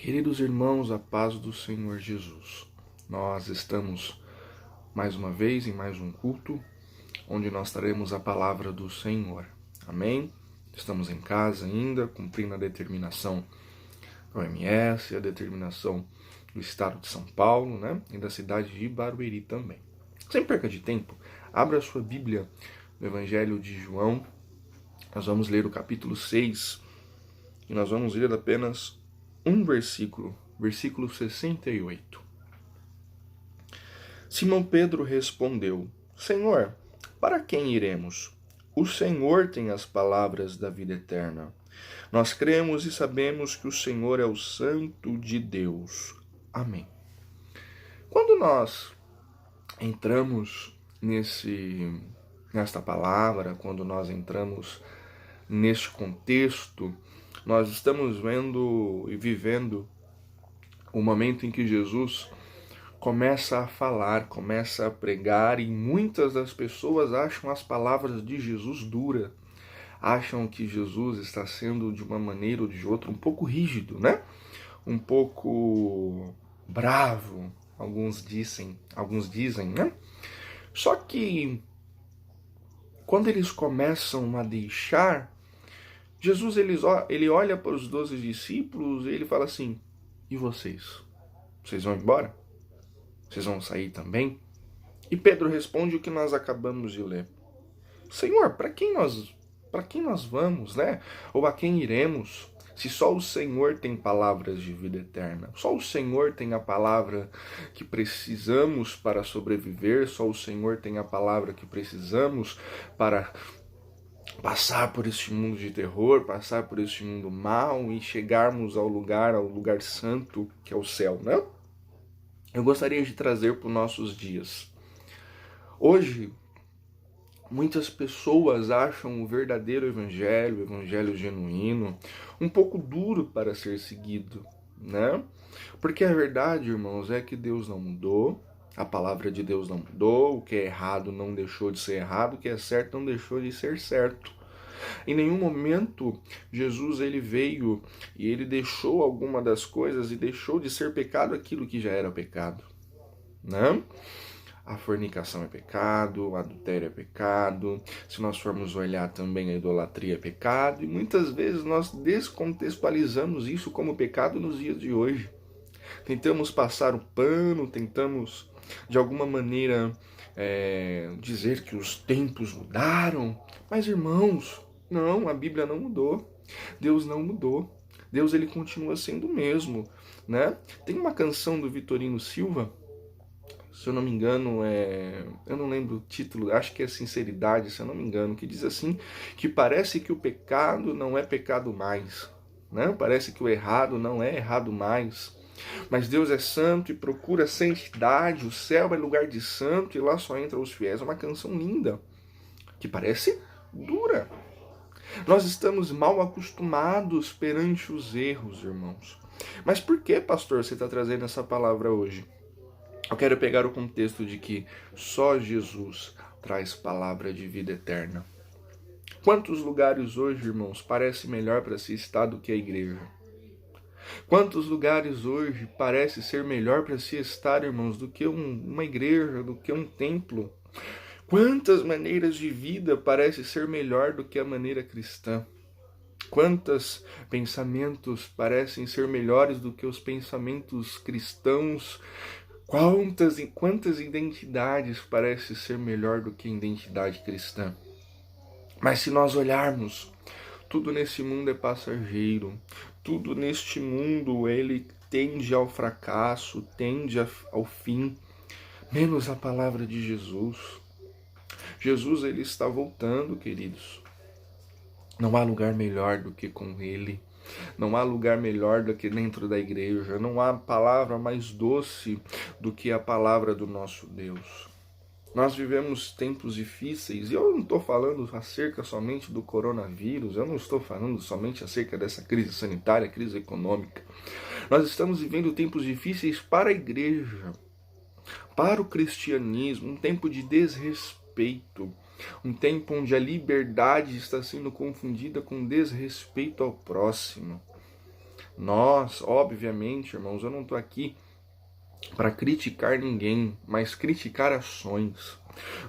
Queridos irmãos, a paz do Senhor Jesus. Nós estamos mais uma vez em mais um culto, onde nós traremos a palavra do Senhor. Amém? Estamos em casa ainda, cumprindo a determinação da OMS, a determinação do Estado de São Paulo, né? E da cidade de Barueri também. Sem perca de tempo, abra a sua Bíblia no Evangelho de João. Nós vamos ler o capítulo 6 e nós vamos ler apenas um versículo, versículo 68. Simão Pedro respondeu: Senhor, para quem iremos? O Senhor tem as palavras da vida eterna. Nós cremos e sabemos que o Senhor é o Santo de Deus. Amém. Quando nós entramos nesta palavra, quando nós entramos neste contexto, nós estamos vendo e vivendo o momento em que Jesus começa a falar, começa a pregar, e muitas das pessoas acham as palavras de Jesus duras, acham que Jesus está sendo de uma maneira ou de outra um pouco rígido, né? Um pouco bravo, alguns dizem, né? Só que quando eles começam a deixar, Jesus ele olha para os 12 discípulos e ele fala assim: e vocês? Vocês vão embora? Vocês vão sair também? E Pedro responde o que nós acabamos de ler: Senhor, para quem nós vamos, né? Ou a quem iremos? Se só o Senhor tem palavras de vida eterna, só o Senhor tem a palavra que precisamos para sobreviver, só o Senhor tem a palavra que precisamos para passar por este mundo de terror, passar por este mundo mal e chegarmos ao lugar santo que é o céu, né? Eu gostaria de trazer para os nossos dias. Hoje, muitas pessoas acham o verdadeiro evangelho, o evangelho genuíno, um pouco duro para ser seguido, né? Porque a verdade, irmãos, é que Deus não mudou, a palavra de Deus não mudou, o que é errado não deixou de ser errado, o que é certo não deixou de ser certo. Em nenhum momento Jesus ele veio e ele deixou alguma das coisas e deixou de ser pecado aquilo que já era pecado, né? A fornicação é pecado, o adultério é pecado, se nós formos olhar também a idolatria é pecado, e muitas vezes nós descontextualizamos isso como pecado nos dias de hoje. Tentamos passar o pano, tentamos de alguma maneira dizer que os tempos mudaram, mas irmãos, não, a Bíblia não mudou, Deus não mudou, Deus ele continua sendo o mesmo, né? Tem uma canção do Vitorino Silva, se eu não me engano, eu não lembro o título, acho que é Sinceridade, se eu não me engano, que diz assim, que parece que o pecado não é pecado mais, né? Parece que o errado não é errado mais, mas Deus é santo e procura santidade, o céu é lugar de santo e lá só entram os fiéis. É uma canção linda, que parece dura. Nós estamos mal acostumados perante os erros, irmãos. Mas por que, pastor, você está trazendo essa palavra hoje? Eu quero pegar o contexto de que só Jesus traz palavra de vida eterna. Quantos lugares hoje, irmãos, parece melhor para se estar do que a igreja? Quantos lugares hoje parece ser melhor para se estar, irmãos, do que uma igreja, do que um templo? Quantas maneiras de vida parece ser melhor do que a maneira cristã? Quantos pensamentos parecem ser melhores do que os pensamentos cristãos? Quantas identidades parecem ser melhor do que a identidade cristã? Mas se nós olharmos, tudo nesse mundo é passageiro. Tudo neste mundo ele tende ao fracasso, tende ao fim, menos a palavra de Jesus. Jesus ele está voltando, queridos. Não há lugar melhor do que com ele. Não há lugar melhor do que dentro da igreja. Não há palavra mais doce do que a palavra do nosso Deus. Nós vivemos tempos difíceis, e eu não estou falando acerca somente do coronavírus, eu não estou falando somente acerca dessa crise sanitária, crise econômica. Nós estamos vivendo tempos difíceis para a igreja, para o cristianismo, um tempo de desrespeito, um tempo onde a liberdade está sendo confundida com desrespeito ao próximo. Nós, obviamente, irmãos, eu não estou aqui para criticar ninguém, mas criticar ações.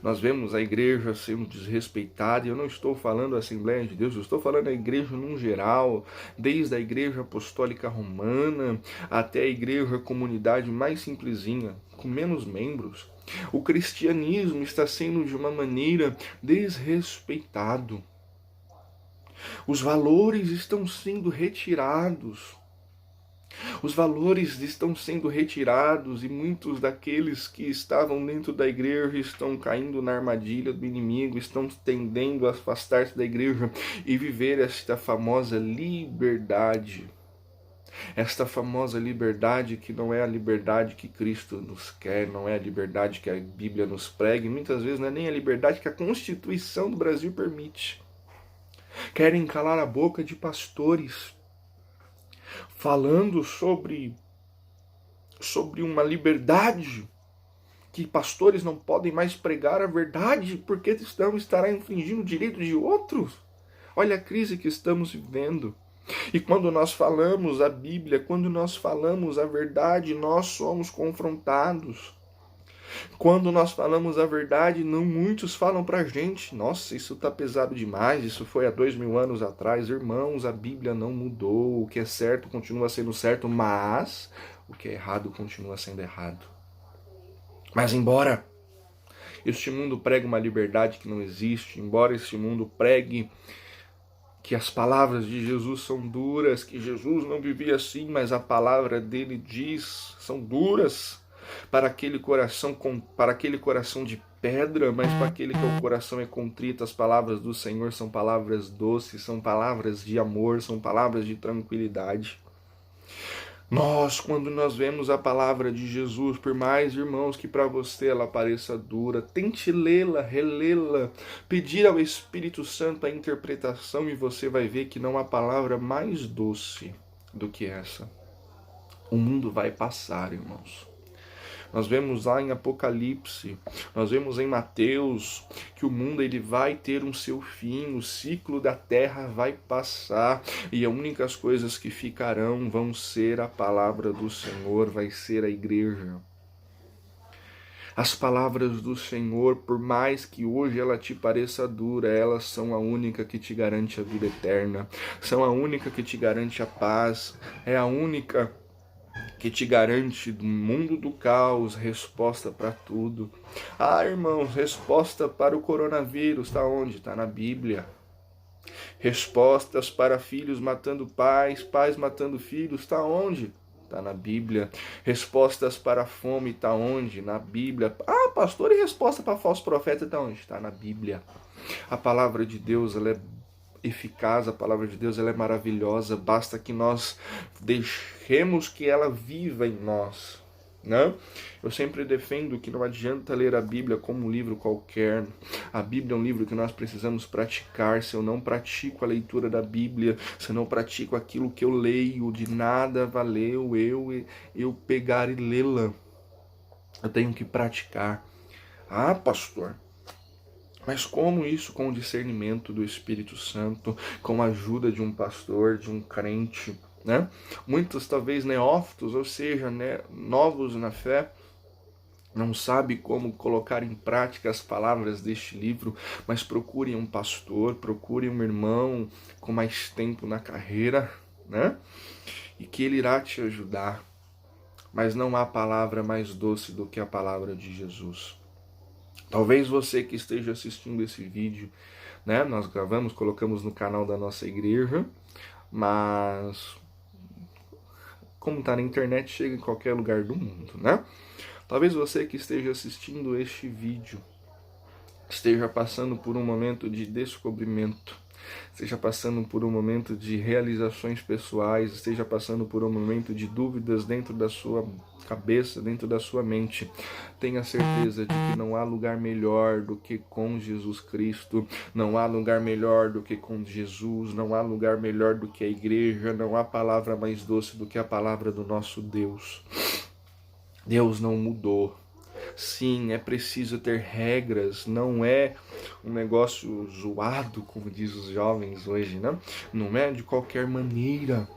Nós vemos a igreja sendo desrespeitada, e eu não estou falando a Assembleia de Deus, eu estou falando a igreja num geral, desde a igreja apostólica romana até a igreja comunidade mais simplesinha, com menos membros. O cristianismo está sendo de uma maneira desrespeitado. Os valores estão sendo retirados. Os valores estão sendo retirados e muitos daqueles que estavam dentro da igreja estão caindo na armadilha do inimigo, estão tendendo a afastar-se da igreja e viver esta famosa liberdade. Esta famosa liberdade que não é a liberdade que Cristo nos quer, não é a liberdade que a Bíblia nos prega, e muitas vezes não é nem a liberdade que a Constituição do Brasil permite. Querem calar a boca de pastores falando sobre uma liberdade, que pastores não podem mais pregar a verdade porque estará infringindo o direito de outros. Olha a crise que estamos vivendo. E quando nós falamos a Bíblia, quando nós falamos a verdade, nós somos confrontados. Quando nós falamos a verdade, não muitos falam pra gente: nossa, isso tá pesado demais, isso foi há 2000 anos atrás. Irmãos, a Bíblia não mudou, o que é certo continua sendo certo, mas o que é errado continua sendo errado. Mas embora este mundo pregue uma liberdade que não existe, embora este mundo pregue que as palavras de Jesus são duras, que Jesus não vivia assim, mas a palavra dele diz, são duras para aquele coração de pedra, mas para aquele que o coração é contrito. As palavras do Senhor são palavras doces, são palavras de amor, são palavras de tranquilidade. Quando nós vemos a palavra de Jesus, por mais, irmãos, que para você ela pareça dura, tente lê-la, relê-la, pedir ao Espírito Santo a interpretação e você vai ver que não há palavra mais doce do que essa. O mundo vai passar, irmãos. Nós vemos lá em Apocalipse, nós vemos em Mateus, que o mundo ele vai ter um seu fim, o ciclo da terra vai passar, e as únicas coisas que ficarão vão ser a palavra do Senhor, vai ser a igreja. As palavras do Senhor, por mais que hoje ela te pareça dura, elas são a única que te garante a vida eterna, são a única que te garante a paz, é a única que te garante do mundo do caos resposta para tudo. Irmãos, resposta para o coronavírus está onde? Está na Bíblia. Respostas para filhos matando pais, pais matando filhos, está onde? Está na Bíblia. Respostas para a fome, está onde? Na Bíblia. Pastor, e resposta para falso profeta, está onde? Está na Bíblia. A palavra de Deus, ela é eficaz, a palavra de Deus ela é maravilhosa, basta que nós deixemos que ela viva em nós, né? Eu sempre defendo que não adianta ler a Bíblia como um livro qualquer. A Bíblia é um livro que nós precisamos praticar. Se eu não pratico a leitura da Bíblia, se eu não pratico aquilo que eu leio, de nada valeu eu pegar e lê-la. Eu tenho que praticar. Pastor, mas como isso com o discernimento do Espírito Santo, com a ajuda de um pastor, de um crente, né? Muitos talvez neófitos, ou seja, né, novos na fé, não sabem como colocar em prática as palavras deste livro, mas procurem um pastor, procurem um irmão com mais tempo na carreira, né? E que ele irá te ajudar. Mas não há palavra mais doce do que a palavra de Jesus. Talvez você que esteja assistindo esse vídeo, né? Nós gravamos, colocamos no canal da nossa igreja, mas como está na internet, chega em qualquer lugar do mundo, né? Talvez você que esteja assistindo este vídeo esteja passando por um momento de descobrimento, esteja passando por um momento de realizações pessoais, esteja passando por um momento de dúvidas dentro da sua cabeça, dentro da sua mente. Tenha certeza de que não há lugar melhor do que com Jesus Cristo, não há lugar melhor do que com Jesus, não há lugar melhor do que a igreja, não há palavra mais doce do que a palavra do nosso Deus. Deus não mudou. Sim, é preciso ter regras, não é um negócio zoado, como diz os jovens hoje, né? Não é de qualquer maneira.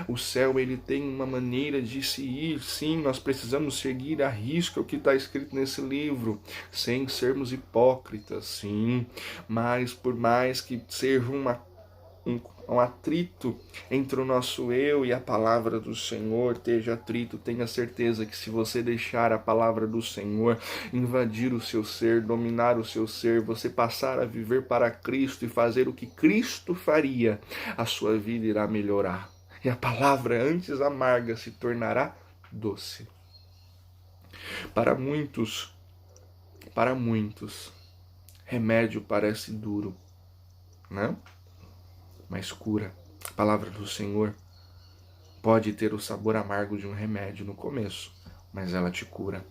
O céu, ele tem uma maneira de se ir. Sim, nós precisamos seguir à risca o que está escrito nesse livro, sem sermos hipócritas, sim. Mas por mais que seja um atrito entre o nosso eu e a palavra do Senhor, esteja atrito, tenha certeza que se você deixar a palavra do Senhor invadir o seu ser, dominar o seu ser, você passar a viver para Cristo e fazer o que Cristo faria, a sua vida irá melhorar. E a palavra antes amarga se tornará doce. Para muitos, remédio parece duro, né? Mas cura. A palavra do Senhor pode ter o sabor amargo de um remédio no começo, mas ela te cura.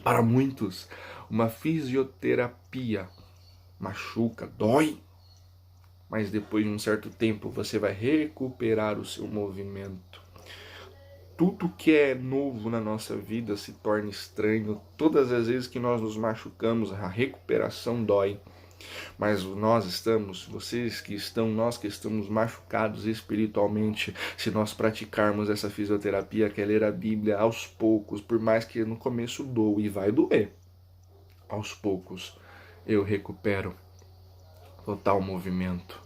Para muitos, uma fisioterapia machuca, dói, mas depois de um certo tempo você vai recuperar o seu movimento. Tudo que é novo na nossa vida se torna estranho. Todas as vezes que nós nos machucamos, a recuperação dói. Mas vocês que estão, nós que estamos machucados espiritualmente, se nós praticarmos essa fisioterapia, que é ler a Bíblia aos poucos, por mais que no começo doa e vai doer, aos poucos eu recupero total movimento.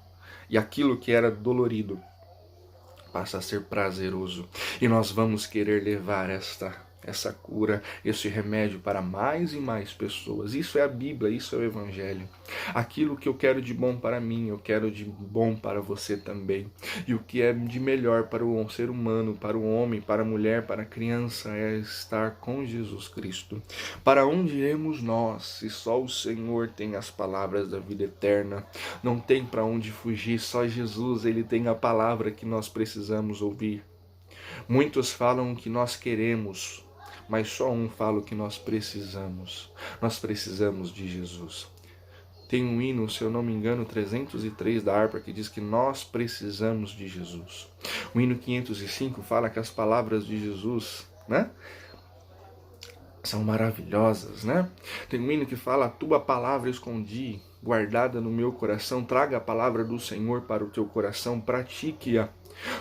E aquilo que era dolorido passa a ser prazeroso. E nós vamos querer levar essa cura, esse remédio para mais e mais pessoas. Isso é a Bíblia, isso é o Evangelho. Aquilo que eu quero de bom para mim, eu quero de bom para você também. E o que é de melhor para o ser humano, para o homem, para a mulher, para a criança, é estar com Jesus Cristo. Para onde iremos nós, se só o Senhor tem as palavras da vida eterna? Não tem para onde fugir, só Jesus, ele tem a palavra que nós precisamos ouvir. Muitos falam o que nós queremos, mas só um fala o que nós precisamos. Nós precisamos de Jesus. Tem um hino, se eu não me engano, 303 da harpa, que diz que nós precisamos de Jesus. O hino 505 fala que as palavras de Jesus, né, são maravilhosas, né? Tem um hino que fala: a tua palavra escondi, guardada no meu coração. Traga a palavra do Senhor para o teu coração, pratique-a.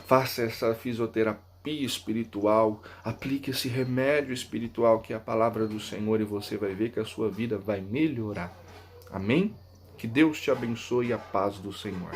Faça essa fisioterapia espiritual, aplique esse remédio espiritual que é a palavra do Senhor, e você vai ver que a sua vida vai melhorar. Amém? Que Deus te abençoe e a paz do Senhor.